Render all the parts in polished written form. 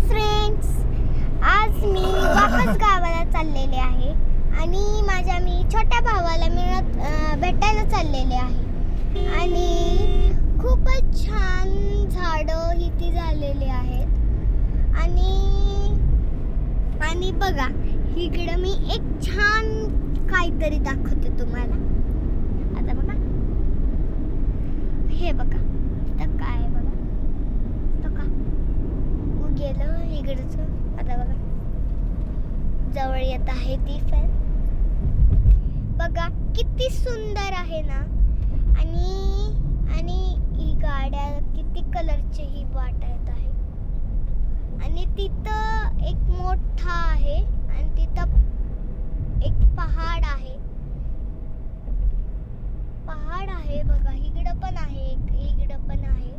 Friends, आज मी वापस गावाला चाललेले आहे आणि माझ्या मी छोट्या भावाला भेटायला चाललेले आहे आणि खूपच छान झाडं इथे झालेली आहेत आणि बघा इकडे मी एक छान काहीतरी दाखवते तुम्हाला. आता बघा, हे बघा तिथं काय आहे बघा, तो का गेलं इकडचं. आता बघा जवळ येत आहे ती फॅन, बघा किती सुंदर आहे ना. आणि ही गाड्या किती कलरची ही वाटत आहे आणि तिथं एक मोठा आहे आणि तिथं एक पहाड आहे बघा. इकडं पण आहे, इकडं पण आहे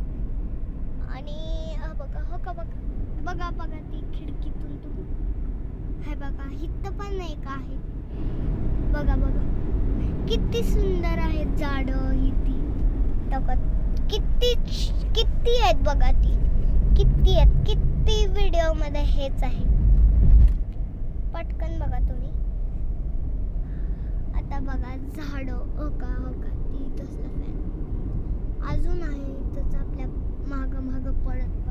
आणि बघा हो का बघा ती खिडकीतून हे बघा इथं पण एक आहे बघा किती सुंदर आहेत झाडं इथे. किती आहेत बघा, ती किती आहेत, किती व्हिडिओ मध्ये हेच आहे. पटकन बघा तुम्ही. आता बघा झाडं हो का ती तसलं फॅन अजून आहे इथंच आपल्या माग पडत